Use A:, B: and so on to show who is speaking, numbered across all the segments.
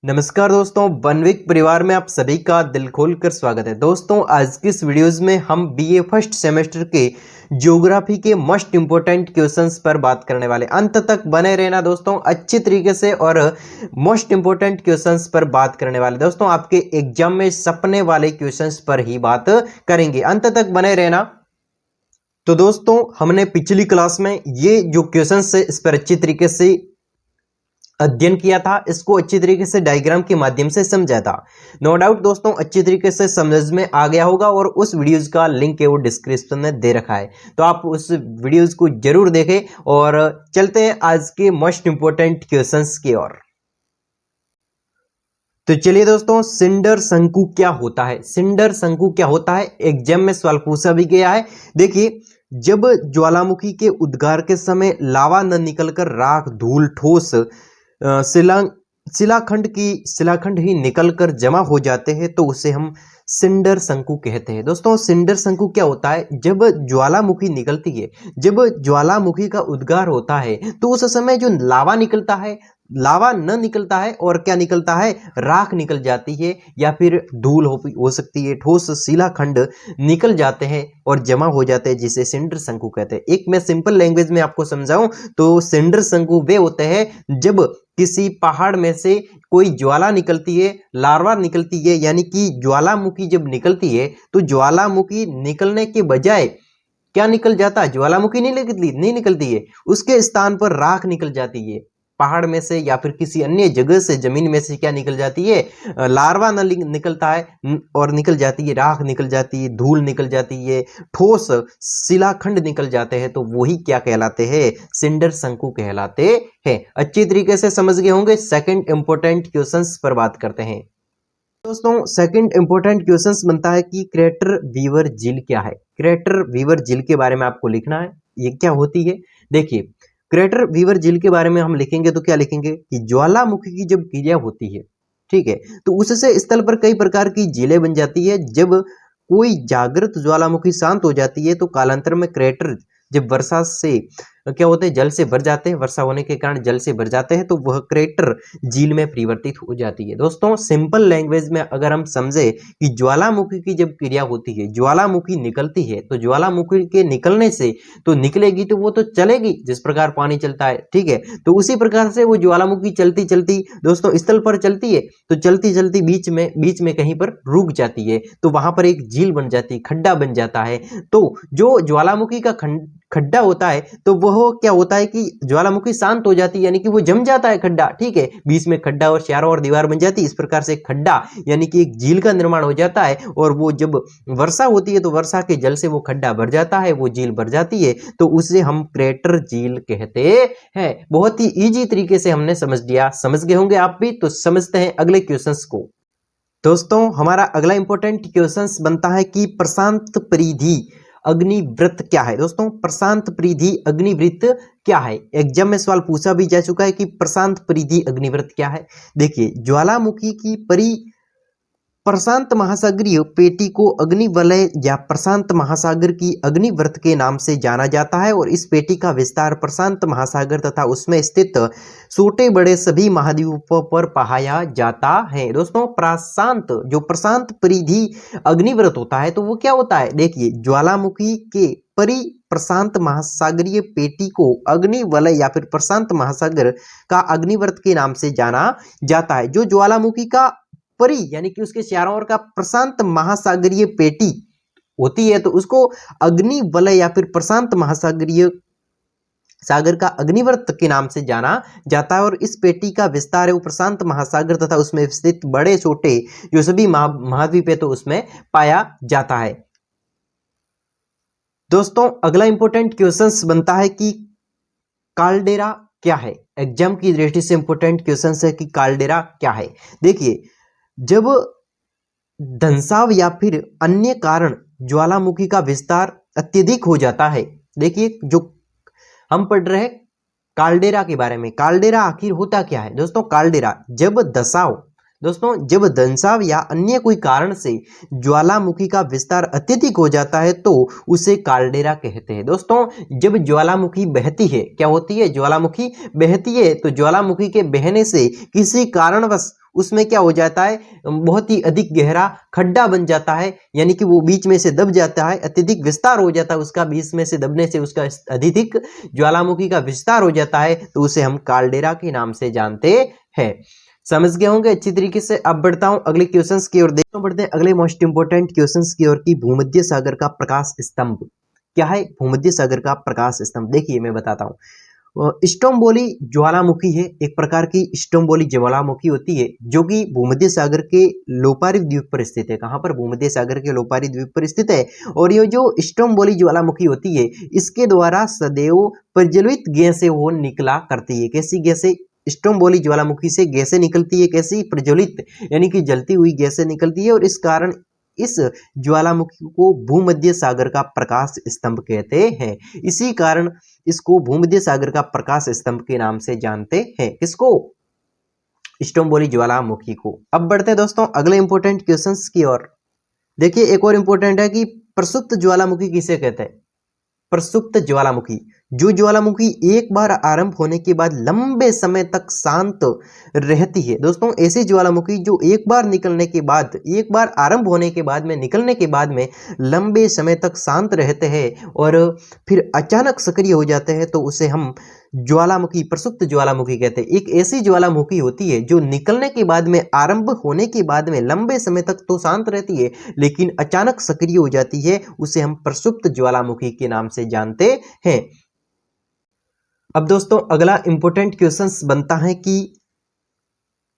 A: नमस्कार दोस्तों, वनविक परिवार में आप सभी का दिल खोलकर स्वागत है। दोस्तों, आज की इस वीडियोज़ में हम बीए फर्स्ट सेमेस्टर के ज्योग्राफी के मोस्ट इंपोर्टेंट क्वेश्चंस पर बात करने वाले। अंत तक बने रहना दोस्तों, अच्छी तरीके से और मोस्ट इंपोर्टेंट क्वेश्चंस पर बात करने वाले। दोस्तों, आपके एग्जाम में सपने वाले क्वेश्चंस पर ही बात करेंगे, अंत तक बने रहना। तो दोस्तों, हमने पिछली क्लास में ये जो क्वेश्चंस है इस पर अच्छी तरीके से अध्ययन किया था, इसको अच्छी तरीके से डायग्राम के माध्यम से समझा था। नो डाउट दोस्तों, अच्छी तरीके से समझ में आ गया होगा और उस वीडियोस का लिंक है वो डिस्क्रिप्शन में दे रखा है, तो आप उस वीडियोस को जरूर देखें। और चलते हैं आज के मोस्ट इंपोर्टेंट क्वेश्चंस की ओर। तो चलिए दोस्तों, सिंडर शंकु क्या होता है? सिंडर शंकु क्या होता है, एग्जाम में सवाल पूछा भी गया है। देखिए, जब ज्वालामुखी के उद्गार के समय लावा न निकलकर राख, धूल, ठोस शिलाखंड ही निकलकर जमा हो जाते हैं तो उसे हम सिंडर शंकु कहते हैं। दोस्तों, सिंडर शंकु क्या होता है? जब ज्वालामुखी निकलती है, जब ज्वालामुखी का उद्गार होता है तो उस समय जो लावा निकलता है, लावा न निकलता है और क्या निकलता है? राख निकल जाती है या फिर धूल हो सकती है, ठोस शिलाखंड निकल जाते हैं और जमा हो जाते हैं, जिसे सिंडर शंकु कहते हैं। एक मैं सिंपल लैंग्वेज में आपको समझाऊं तो सिंडर शंकु वे होते हैं जब किसी पहाड़ में से कोई ज्वाला निकलती है, लार्वा निकलती है, यानी कि ज्वालामुखी जब निकलती है तो ज्वालामुखी निकलने के बजाय क्या निकल जाता है? ज्वालामुखी नहीं निकलती है, उसके स्थान पर राख निकल जाती है। पहाड़ में से या फिर किसी अन्य जगह से, जमीन में से क्या निकल जाती है? लार्वा निकलता है और निकल जाती है, राख निकल जाती है, धूल निकल जाती है, ठोस शिलाखंड निकल जाते हैं, तो वही क्या कहलाते हैं? सिंडर शंकु कहलाते हैं। अच्छी तरीके से समझ गए होंगे। सेकंड इंपोर्टेंट क्वेश्चंस पर बात करते हैं। दोस्तों, सेकंड इंपोर्टेंट क्वेश्चंस बनता है कि क्रेटर वीवर झील क्या है? क्रेटर वीवर झील के बारे में आपको लिखना है, ये क्या होती है। देखिए, क्रेटर वीवर झील के बारे में हम लिखेंगे तो क्या लिखेंगे कि ज्वालामुखी की जब क्रिया होती है, ठीक है, तो उससे स्थल पर कई प्रकार की झीलें बन जाती है। जब कोई जागृत ज्वालामुखी शांत हो जाती है तो कालांतर में क्रेटर जब वर्षा से क्या होते हैं? जल से भर जाते हैं, वर्षा होने के कारण जल से भर जाते हैं, तो वह क्रेटर झील में परिवर्तित हो जाती है। दोस्तों, सिंपल लैंग्वेज में अगर हम समझे कि ज्वालामुखी की जब क्रिया होती है, ज्वालामुखी निकलती है, तो ज्वालामुखी के निकलने से तो निकलेगी तो वो तो चलेगी, जिस प्रकार पानी चलता है, ठीक है, तो उसी प्रकार से वो ज्वालामुखी चलती चलती दोस्तों स्थल पर चलती है, तो चलती चलती बीच में कहीं पर रुक जाती है, तो वहां पर एक झील बन जाती है, खड्डा बन जाता है। तो जो ज्वालामुखी का खड्डा होता है तो वह क्या होता है कि ज्वालामुखी शांत हो जाती है, यानी कि वो जम जाता है खड्डा, ठीक है, बीच में खड्डा और चारों ओर दीवार बन जाती है। इस प्रकार से खड्डा यानी कि एक झील का निर्माण हो जाता है, और वो जब वर्षा होती है तो वर्षा के जल से वो खड्डा भर जाता है, वो झील भर जाती है, तो उसे हम क्रेटर झील कहते हैं। बहुत ही इजी तरीके से हमने समझ लिया, समझ गए होंगे आप भी। तो समझते हैं अगले क्वेश्चंस को। दोस्तों, हमारा अगला इंपॉर्टेंट क्वेश्चंस बनता है कि प्रशांत परिधि अग्निवृत्त क्या है? दोस्तों, प्रशांत परिधि अग्निवृत्त क्या है? एग्जाम में सवाल पूछा भी जा चुका है कि प्रशांत परिधि अग्निवृत्त क्या है। देखिए, ज्वालामुखी की प्रशांत महासागरीय पेटी को अग्निवलय या प्रशांत महासागर की अग्निवृत्त के नाम से जाना जाता है, और इस पेटी का विस्तार प्रशांत महासागर तथा उसमें स्थित छोटे बड़े सभी महाद्वीपों पर पाया जाता है। दोस्तों, प्रशांत परिधि अग्निवृत्त होता है तो वो क्या होता है? देखिए, ज्वालामुखी के प्रशांत महासागरीय पेटी को अग्निवलय या फिर प्रशांत महासागर का अग्निवृत्त के नाम से जाना जाता है। जो ज्वालामुखी का यानी कि उसके चारों ओर का प्रशांत महासागरीय पेटी होती है तो उसको अग्निवलय या फिर प्रशांत महासागरीय सागर का अग्निवृत्त के नाम से जाना जाता है, और इस पेटी का विस्तार है वो प्रशांत महासागर तथा उसमें स्थित बड़े छोटे जो सभी महाद्वीप है तो उसमें पाया जाता है। दोस्तों, अगला इंपॉर्टेंट क्वेश्चंस बनता है कि काल्डेरा क्या है? एग्जाम की दृष्टि से इंपॉर्टेंट क्वेश्चंस है कि काल्डेरा क्या है। देखिए, जब धंसाव या फिर अन्य कारण ज्वालामुखी का विस्तार अत्यधिक हो जाता है, देखिए जो हम पढ़ रहे हैं काल्डेरा के बारे में, काल्डेरा आखिर होता क्या है? दोस्तों, काल्डेरा जब धंसाव या अन्य कोई कारण से ज्वालामुखी का विस्तार अत्यधिक हो जाता है तो उसे काल्डेरा कहते हैं। दोस्तों, जब ज्वालामुखी बहती है, क्या होती है? ज्वालामुखी बहती है, तो ज्वालामुखी के बहने से किसी कारणवश उसमें क्या हो जाता है, बहुत ही अधिक गहरा खड्डा बन जाता है, यानी कि वो बीच में से दब जाता है, अत्यधिक विस्तार हो जाता है उसका, बीच में से दबने से उसका अत्यधिक ज्वालामुखी का विस्तार हो जाता है, तो उसे हम काल्डेरा के नाम से जानते हैं। समझ गए होंगे अच्छी तरीके से। अब बढ़ता हूं अगले क्वेश्चंस की ओर। देखते बढ़ते हैं अगले मोस्ट इंपोर्टेंट क्वेश्चंस की ओर, की भूमध्य सागर का प्रकाश स्तंभ क्या है। भूमध्य सागर का प्रकाश स्तंभ देखिए मैं बताता हूं, स्ट्रोम्बोली ज्वालामुखी है, एक प्रकार की स्ट्रोम्बोली ज्वालामुखी होती है जो कि भूमध्य सागर के लोपारी द्वीप पर स्थित है। कहां पर, भूमध्य सागर के लोपारी द्वीप पर स्थित है। और ये जो स्ट्रोम्बोली ज्वालामुखी होती है, इसके द्वारा सदैव प्रज्वलित गैसें वो निकला करती है। कैसी गैसें, स्ट्रोम्बोली ज्वालामुखी से गैसें निकलती है, कैसी, प्रज्वलित यानी कि जलती हुई गैसें निकलती है, और इस कारण इस ज्वालामुखी को भूमध्य सागर का प्रकाश स्तंभ कहते हैं। इसी कारण इसको भूमध्य सागर का प्रकाश स्तंभ के नाम से जानते हैं। किसको, स्ट्रोम्बोली ज्वालामुखी को। अब बढ़ते हैं दोस्तों अगले इंपॉर्टेंट क्वेश्चंस की ओर। देखिए एक और इंपॉर्टेंट है कि प्रसुप्त ज्वालामुखी किसे कहते हैं। प्रसुप्त ज्वालामुखी, जो ज्वालामुखी एक बार आरंभ होने के बाद लंबे समय तक शांत रहती है। दोस्तों ऐसी ज्वालामुखी जो एक बार निकलने के बाद, एक बार आरंभ होने के बाद में, निकलने के बाद में लंबे समय तक शांत रहते हैं और फिर अचानक सक्रिय हो जाते हैं, तो उसे हम ज्वालामुखी, प्रसुप्त ज्वालामुखी कहते हैं। एक ऐसी ज्वालामुखी होती है जो निकलने के बाद में, आरंभ होने के बाद में लंबे समय तक तो शांत रहती है, लेकिन अचानक सक्रिय हो जाती है, उसे हम प्रसुप्त ज्वालामुखी के नाम से जानते हैं। अब दोस्तों अगला इंपॉर्टेंट क्वेश्चंस बनता है कि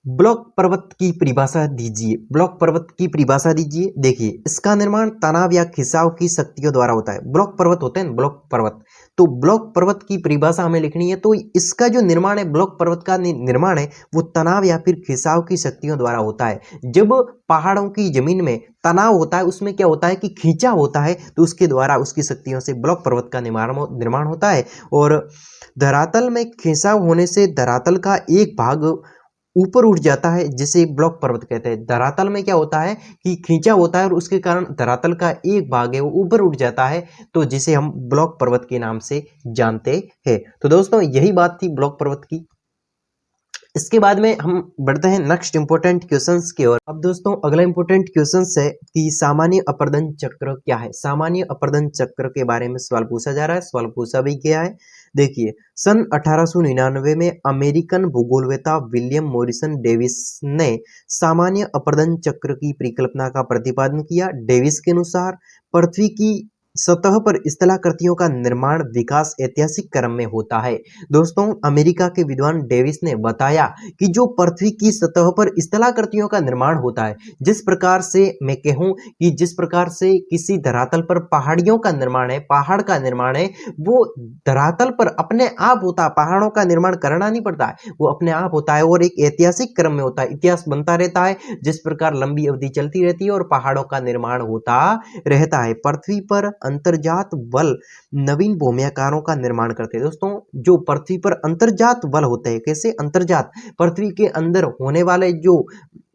A: ब्लॉक पर्वत की परिभाषा दीजिए। ब्लॉक पर्वत की परिभाषा दीजिए। देखिए इसका निर्माण तनाव या खिंचाव की शक्तियों द्वारा होता है। ब्लॉक पर्वत होते हैं, ब्लॉक पर्वत, तो ब्लॉक पर्वत की परिभाषा हमें लिखनी है। तो इसका जो निर्माण है, ब्लॉक पर्वत का निर्माण है, वो तनाव या फिर खिंचाव की शक्तियों द्वारा होता है। जब पहाड़ों की जमीन में तनाव होता है, उसमें क्या होता है कि खींचाव होता है, तो उसके द्वारा, उसकी शक्तियों से ब्लॉक पर्वत का निर्माण होता है। और धरातल में खिंचाव होने से धरातल का एक भाग ऊपर उठ जाता है, जिसे ब्लॉक पर्वत कहते हैं। धरातल में क्या होता है कि खींचा होता है और उसके कारण धरातल का एक भाग है वो ऊपर उठ जाता है, तो जिसे हम ब्लॉक पर्वत के नाम से जानते हैं। तो दोस्तों यही बात थी ब्लॉक पर्वत की। इसके बाद में हम बढ़ते हैं नेक्स्ट इंपॉर्टेंट क्वेश्चंस की ओर। अब दोस्तों अगला इंपॉर्टेंट क्वेश्चंस है कि सामान्य अपरदन चक्र क्या है। सामान्य अपरदन चक्र के बारे में सवाल पूछा जा रहा है, सवाल पूछा भी गया है। देखिए सन 1899 में अमेरिकन भूगोलवेत्ता विलियम मॉरिसन डेविस ने सामान्य अपरदन चक्र की परिकल्पना का प्रतिपादन किया। डेविस के अनुसार पृथ्वी की सतह पर स्थलाकृतियों का निर्माण विकास ऐतिहासिक क्रम में होता है। दोस्तों अमेरिका के विद्वान डेविस ने बताया कि जो पृथ्वी की सतह पर स्थलाकृतियों का निर्माण होता है, जिस प्रकार से मैं कहूं कि जिस प्रकार से किसी धरातल पर पहाड़ियों का निर्माण है, पहाड़ का निर्माण है, वो धरातल पर अपने आप होता है, पहाड़ों का निर्माण करना नहीं पड़ता है, वो अपने आप होता है और एक ऐतिहासिक क्रम में होता है, इतिहास बनता रहता है, जिस प्रकार लंबी अवधि चलती रहती है और पहाड़ों का निर्माण होता रहता है। पृथ्वी पर अंतर्जात बल नवीन भूम्याकारों का निर्माण करते हैं। दोस्तों जो पृथ्वी पर अंतर्जात बल होते हैं, कैसे अंतर्जात, पृथ्वी के अंदर होने वाले जो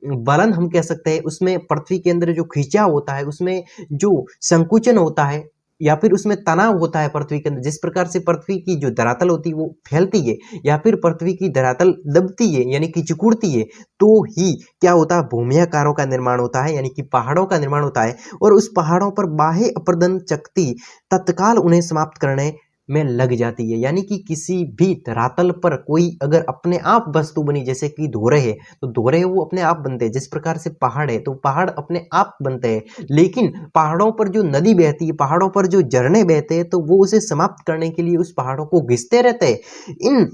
A: बलन हम कह सकते हैं, उसमें पृथ्वी के अंदर जो खिंचाव होता है, उसमें जो संकुचन होता है या फिर उसमें तनाव होता है पृथ्वी के अंदर, जिस प्रकार से पृथ्वी की जो धरातल होती है वो फैलती है या फिर पृथ्वी की धरातल दबती है यानी कि सिकुड़ती है, तो ही क्या होता है, भूम्याकारों का निर्माण होता है यानी कि पहाड़ों का निर्माण होता है। और उस पहाड़ों पर बाह्य अपरदन शक्ति तत्काल उन्हें समाप्त करने में लग जाती है। यानी कि किसी भी धरातल पर कोई अगर अपने आप वस्तु बनी, जैसे कि धोरे है, तो धोरे वो अपने आप बनते हैं, जिस प्रकार से पहाड़ है तो पहाड़ अपने आप बनते हैं। लेकिन पहाड़ों पर जो नदी बहती है, पहाड़ों पर जो झरने बहते हैं, तो वो उसे समाप्त करने के लिए उस पहाड़ों को घिसते रहते हैं। इन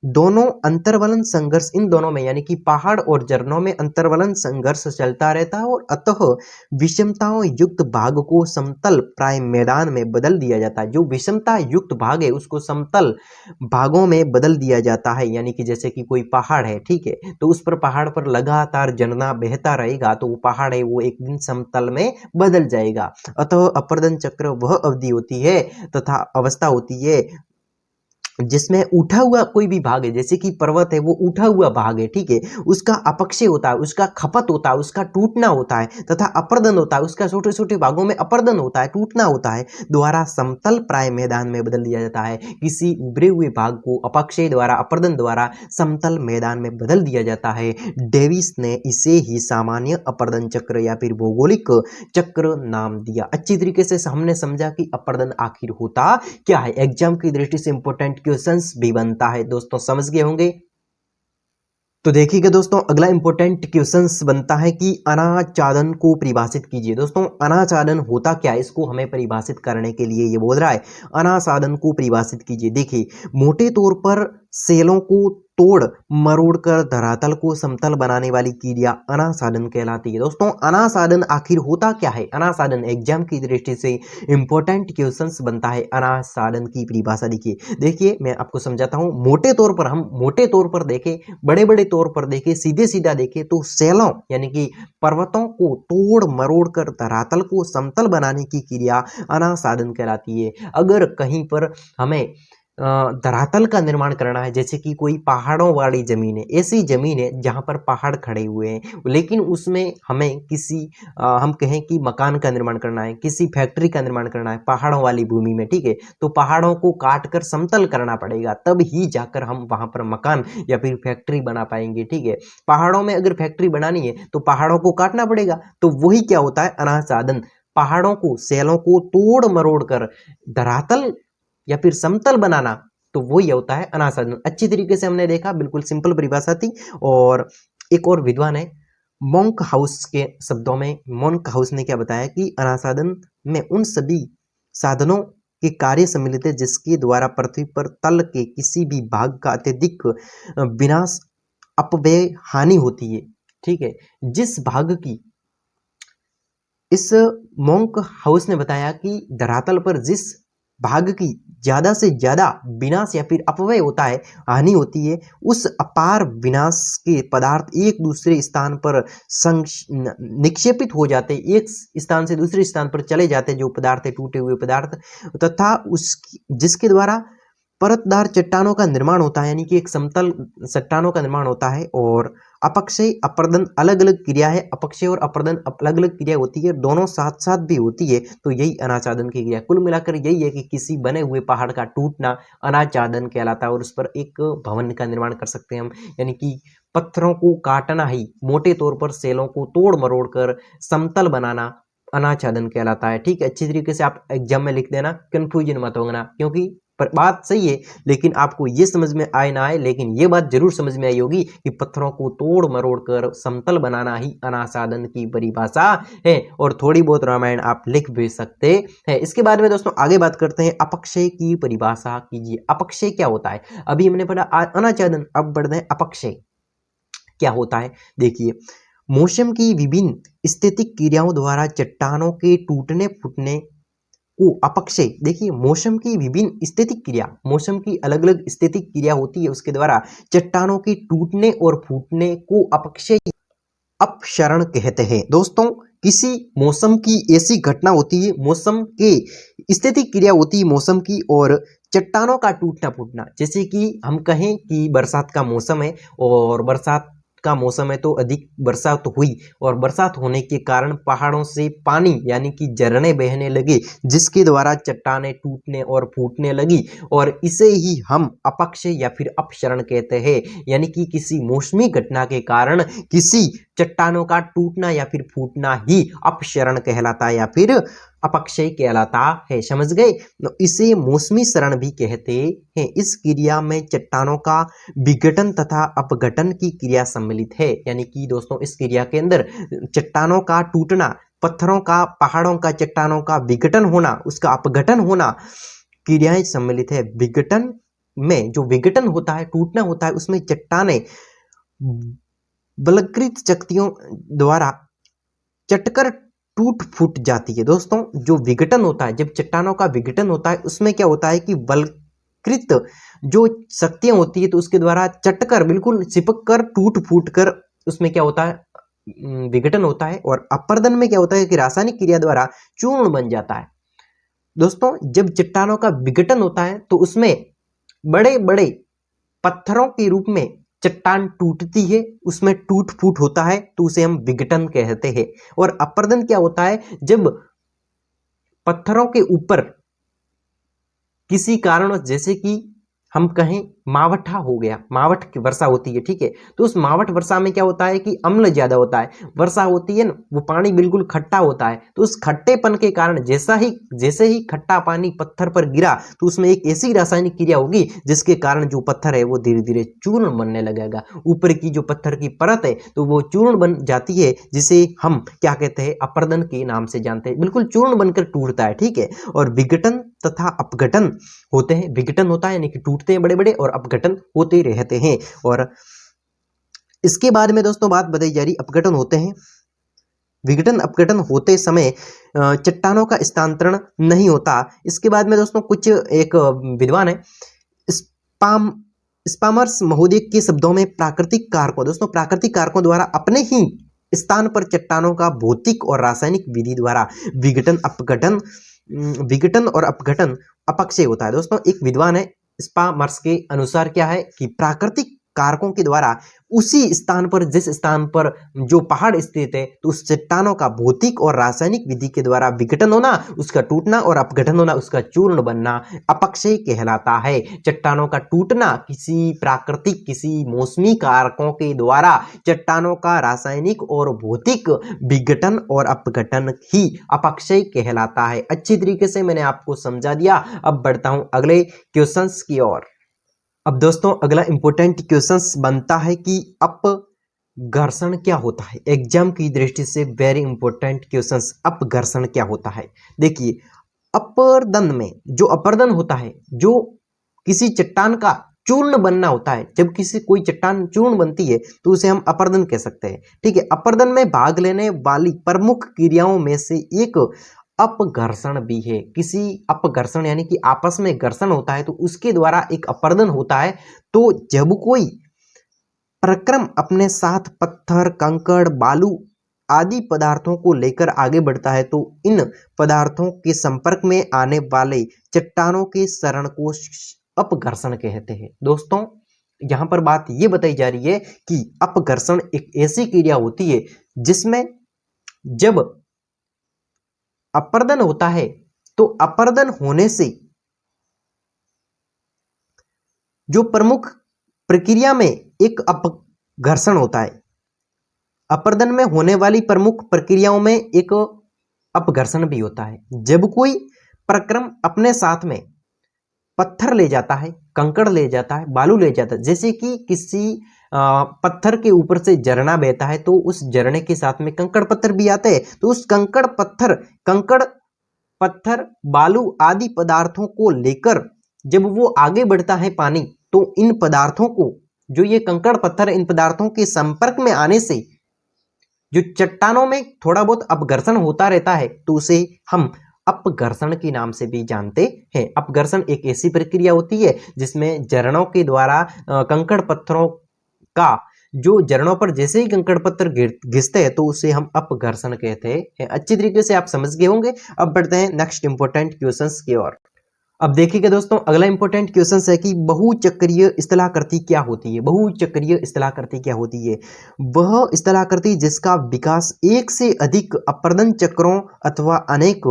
A: दोनों अंतर्वलन संघर्ष, इन दोनों में यानी कि पहाड़ और झरनों में अंतर्वलन संघर्ष चलता रहता है और अतः विषमताओं युक्त भाग को समतल प्राय मैदान में बदल दिया जाता है। जो विषमता युक्त भाग है उसको समतल भागों में बदल दिया जाता है। यानी कि जैसे कि कोई पहाड़ है, ठीक है, तो उस पर पहाड़ पर लगातार झरना बहता रहेगा, तो वो पहाड़ है वो एक दिन समतल में बदल जाएगा। अतः अपरदन चक्र वह अवधि होती है तथा अवस्था होती है जिसमें उठा हुआ कोई भी भाग है, जैसे कि पर्वत है वो उठा हुआ भाग है, ठीक है, उसका अपक्षय होता है, उसका खपत होता है, उसका टूटना होता है तथा अपर्दन होता है, उसका छोटे छोटे भागों में अपर्दन होता है, टूटना होता है, द्वारा समतल प्राय मैदान में बदल दिया जाता है। किसी उभरे हुए भाग को अपक्षय द्वारा, अपर्दन द्वारा समतल मैदान में बदल दिया जाता है। डेविस ने इसे ही सामान्य अपर्दन चक्र या फिर भौगोलिक चक्र नाम दिया। अच्छी तरीके से हमने समझा कि अपर्दन आखिर होता क्या है, एग्जाम की दृष्टि से इंपॉर्टेंट क्वेश्चंस भी बनता है। दोस्तों समझ गए होंगे। तो देखिएगा दोस्तों, अगला इंपॉर्टेंट क्वेश्चंस बनता है कि अनाच्छादन को परिभाषित कीजिए। दोस्तों अनाच्छादन होता क्या है, इसको हमें परिभाषित करने के लिए ये बोल रहा है, अनाच्छादन को परिभाषित कीजिए। देखिए, मोटे तौर पर सेलों को तोड़ मरोड़ कर धरातल को समतल बनाने वाली क्रिया अनाच्छादन कहलाती है। दोस्तों अनाच्छादन आखिर होता क्या है, अनाच्छादन एग्जाम की दृष्टि से इंपॉर्टेंट क्वेश्चंस बनता है। अनाच्छादन की परिभाषा देखिए, देखिए मैं आपको समझाता हूं। मोटे तौर पर, हम मोटे तौर पर देखें, बड़े बड़े तौर पर देखें, सीधे सीधा देखें तो सेलों यानी कि पर्वतों को तोड़ मरोड़ कर धरातल को समतल बनाने की क्रिया अनाच्छादन कहलाती है। अगर कहीं पर हमें धरातल का निर्माण करना है, जैसे कि कोई पहाड़ों वाली जमीन है, ऐसी जमीन है जहां पर पहाड़ खड़े हुए हैं, लेकिन उसमें हमें किसी हम कहें कि मकान का निर्माण करना है, किसी फैक्ट्री का निर्माण करना है पहाड़ों वाली भूमि में, ठीक है, तो पहाड़ों को काट कर समतल करना पड़ेगा, तब ही जाकर हम वहां पर मकान या फिर फैक्ट्री बना पाएंगे, ठीक है। पहाड़ों में अगर फैक्ट्री बनानी है तो पहाड़ों को काटना पड़ेगा, तो वही क्या होता है, अनाच्छादन। पहाड़ों को, सेलों को तोड़ मरोड़ कर धरातल या फिर समतल बनाना, तो वो ही होता है अनाच्छादन। अच्छी तरीके से हमने देखा, बिल्कुल सिंपल परिभाषा थी। और एक और विद्वान है मोंक हाउस के शब्दों में, मोंक हाउस ने क्या बताया कि अनाच्छादन में उन सभी साधनों के कार्य सम्मिलित है जिसके द्वारा पृथ्वी पर तल के किसी भी भाग का अत्यधिक विनाश, अपव्यय, हानि होती है, ठीक है। जिस भाग की, इस मोंक हाउस ने बताया कि धरातल पर जिस भाग की ज्यादा से ज्यादा विनाश या फिर अपव्यय होता है, हानि होती है, उस अपार विनाश के पदार्थ एक दूसरे स्थान पर निक्षेपित हो जाते, एक स्थान से दूसरे स्थान पर चले जाते, जो पदार्थ है टूटे हुए पदार्थ, तथा उस जिसके द्वारा परतदार चट्टानों का निर्माण होता है, यानी कि एक समतल चट्टानों का निर्माण होता है। और अपक्षय अपर्दन अलग अलग क्रिया है, अपक्षय और अपर्दन अलग अलग क्रिया होती है, दोनों साथ साथ भी होती है, तो यही अनाच्छादन की क्रिया। कुल मिलाकर यही है कि किसी बने हुए पहाड़ का टूटना अनाच्छादन कहलाता है, और उस पर एक भवन का निर्माण कर सकते हैं हम, यानी कि पत्थरों को काटना ही, मोटे तौर पर सेलों को तोड़ मरोड़ कर समतल बनाना अनाच्छादन कहलाता है, ठीक है। अच्छी तरीके से आप एग्जाम में लिख देना, कंफ्यूजन मत होना, क्योंकि पर बात सही है, लेकिन आपको ये समझ में आए ना आए, लेकिन ये बात जरूर समझ में आई होगी कि पत्थरों को तोड़ मरोड़ कर समतल बनाना ही अनाच्छादन की परिभाषा है। और थोड़ी बहुत रामायण आप लिख भी सकते हैं। इसके बाद में दोस्तों आगे बात करते हैं, अपक्षय की परिभाषा कीजिए। अपक्षय क्या होता है, अभी हमने पढ़ा अनाच्छादन, अब बढ़ते हैं अपक्षय क्या होता है। देखिए, मौसम की विभिन्न स्थितिक क्रियाओं द्वारा चट्टानों के टूटने फूटने को अपक्षय, देखिए मौसम की विभिन्न स्थितिक क्रिया, मौसम की अलग अलग स्थितिक क्रिया होती है, उसके द्वारा चट्टानों के टूटने और फूटने को अपक्षय, अपक्षरण कहते हैं। दोस्तों किसी मौसम की ऐसी घटना होती है, मौसम के स्थितिक क्रिया होती है मौसम की, और चट्टानों का टूटना फूटना, जैसे कि हम कहें कि बरसात का मौसम है, और बरसात का मौसम है तो अधिक बरसात हुई, और बरसात होने के कारण पहाड़ों से पानी यानी कि झरने बहने लगे, जिसके द्वारा चट्टानें टूटने और फूटने लगी, और इसे ही हम अपक्षय या फिर अपक्षरण कहते हैं। यानी कि किसी मौसमी घटना के कारण किसी चट्टानों का टूटना या फिर फूटना ही अपक्षरण कहलाता है या फिर अपक्षय कहलाता है, समझ गए। इसे मौसमी क्षरण भी कहते हैं। इस क्रिया में चट्टानों का विघटन तथा अपघटन की क्रिया सम्मिलित है, यानी कि दोस्तों इस क्रिया के अंदर चट्टानों का टूटना, पत्थरों का, पहाड़ों का, चट्टानों का विघटन होना, उसका अपघटन होना, क्रियाएं सम्मिलित है। विघटन में जो विघटन होता है, टूटना होता है, उसमें चट्टानें बलकृत शक्तियों द्वारा चटकर टूट फूट जाती है। दोस्तों जो विघटन होता है, जब चट्टानों का विघटन होता है, उसमें क्या होता है कि बलकृत जो शक्तियां होती है, तो उसके द्वारा चटकर, बिल्कुल चिपक कर, टूट फूट कर, उसमें क्या होता है, विघटन होता है। और अपर्दन में क्या होता है कि रासायनिक क्रिया द्वारा चूर्ण बन जाता है। दोस्तों जब चट्टानों का विघटन होता है तो उसमें बड़े बड़े पत्थरों के रूप में चट्टान टूटती है, उसमें टूट फूट होता है तो उसे हम विघटन कहते हैं। और अपर्दन क्या होता है, जब पत्थरों के ऊपर किसी कारण जैसे कि हम कहें मावठा हो गया, मावठ की वर्षा होती है, ठीक है, तो उस मावठ वर्षा में क्या होता है कि अम्ल ज्यादा होता है, वर्षा होती है ना, वो पानी बिल्कुल खट्टा होता है, तो उस खट्टेपन के कारण जैसे ही खट्टा पानी पत्थर पर गिरा तो उसमें एक ऐसी रासायनिक क्रिया होगी जिसके कारण जो पत्थर है वो धीरे धीरे चूर्ण बनने लगेगा। ऊपर की जो पत्थर की परत है तो वो चूर्ण बन जाती है, जिसे हम क्या कहते हैं, अपर्दन के नाम से जानते हैं, बिल्कुल चूर्ण बनकर टूटता है, ठीक है। और विघटन तथा अपघटन होते हैं, विघटन होता है यानी कि टूटते हैं बड़े बड़े, और अपघटन होते रहते हैं। और इसके बाद में दोस्तों बात बताई जा रही, अपघटन होते हैं, विघटन अपघटन होते समय चट्टानों का स्थानांतरण नहीं होता। इसके बाद में दोस्तों कुछ एक विद्वान है स्पामर्स महोदय के शब्दों में प्राकृतिक कारकों, दोस्तों प्राकृतिक कारकों द्वारा अपने ही स्थान पर चट्टानों का भौतिक और रासायनिक विधि द्वारा विघटन और अपघटन अपक्षय होता है। दोस्तों एक विद्वान है स्पामर्स के अनुसार क्या है कि प्राकृतिक कारकों के द्वारा उसी स्थान पर, जिस स्थान पर जो पहाड़ स्थित है, तो उस चट्टानों का भौतिक और रासायनिक विधि के द्वारा विघटन होना, उसका टूटना, और अपघटन होना, उसका चूर्ण बनना अपक्षय कहलाता है। चट्टानों का टूटना किसी प्राकृतिक, किसी मौसमी कारकों के द्वारा चट्टानों का रासायनिक और भौतिक विघटन और अपघटन ही अपक्षय कहलाता है। अच्छी तरीके से मैंने आपको समझा दिया। अब बढ़ता हूं अगले क्वेश्चंस की ओर। अब दोस्तों अगला इंपॉर्टेंट क्वेश्चंस बनता है कि अपघर्षण क्या होता है। एग्जाम की दृष्टि से वेरी इंपॉर्टेंट क्वेश्चंस, अपघर्षण क्या होता है। देखिए अपर्दन में जो अपर्दन होता है, जो किसी चट्टान का चूर्ण बनना होता है, जब किसी कोई चट्टान चूर्ण बनती है तो उसे हम अपर्दन कह सकते हैं, ठीक है। अपर्दन में भाग लेने वाली प्रमुख क्रियाओं में से एक अपघर्षण भी है। किसी अपघर्षण यानी कि आपस में घर्षण होता है तो उसके द्वारा एक अपर्दन होता है। तो जब कोई प्रक्रम अपने साथ पत्थर, कंकड़, बालू आदि पदार्थों को लेकर आगे बढ़ता है तो इन पदार्थों के संपर्क में आने वाले चट्टानों के सरण को अपघर्षण कहते हैं। दोस्तों यहां पर बात यह बताई जा रही है कि अपघर्षण एक ऐसी क्रिया होती है जिसमें जब अपर्दन होता है तो अपर्दन होने से जो प्रमुख प्रक्रिया में एक अपघर्षण होता है, अपर्दन में होने वाली प्रमुख प्रक्रियाओं में एक अपघर्षण भी होता है। जब कोई प्रक्रम अपने साथ में पत्थर ले जाता है, कंकड़ ले जाता है, बालू ले जाता है, जैसे कि किसी पत्थर के ऊपर से झरना बहता है तो उस झरने के साथ में कंकड़ पत्थर भी आते हैं, तो उस कंकड़ पत्थर बालू आदि पदार्थों को लेकर जब वो आगे बढ़ता है पानी, तो इन पदार्थों को, जो ये कंकड़ पत्थर, इन पदार्थों के संपर्क में आने से जो चट्टानों में थोड़ा बहुत अपघर्षण होता रहता है तो उसे हम अपघर्षण के नाम से भी जानते हैं। अपघर्षण एक ऐसी प्रक्रिया होती है जिसमें झरनों के द्वारा कंकड़ पत्थरों का, जो झरनों पर जैसे ही कंकड़ पत्थर घिसते हैं तो उसे हम अपघर्षण कहते हैं। अच्छी तरीके से आप समझ गए होंगे। अब बढ़ते हैं नेक्स्ट इंपॉर्टेंट क्वेश्चंस की ओर। अब देखिएगा दोस्तों अगला इंपॉर्टेंट क्वेश्चन है कि बहुचक्रीय स्थलाकृति क्या होती है। बहुचक्रीय स्थलाकृति क्या होती है? वह स्थलाकृति जिसका विकास एक से अधिक अपर्दन चक्रों अथवा अनेक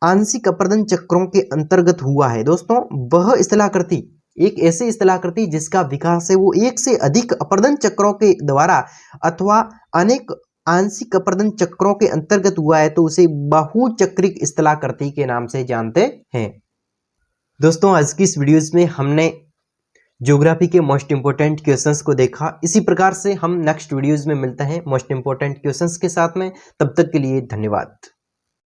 A: आंशिक अपर्दन चक्रों के अंतर्गत हुआ है। दोस्तों वह स्थलाकृति एक ऐसी स्थलाकृति जिसका विकास है वो एक से अधिक अपर्दन चक्रों के द्वारा अथवा अनेक आंशिक अपर्दन चक्रों के अंतर्गत हुआ है तो उसे बहुचक्रिक स्थलाकृति के नाम से जानते हैं। दोस्तों आज की इस वीडियोस में हमने ज्योग्राफी के मोस्ट इंपोर्टेंट क्वेश्चंस को देखा। इसी प्रकार से हम नेक्स्ट वीडियोस में मिलते हैं मोस्ट इंपोर्टेंट क्वेश्चंस के साथ में। तब तक के लिए धन्यवाद।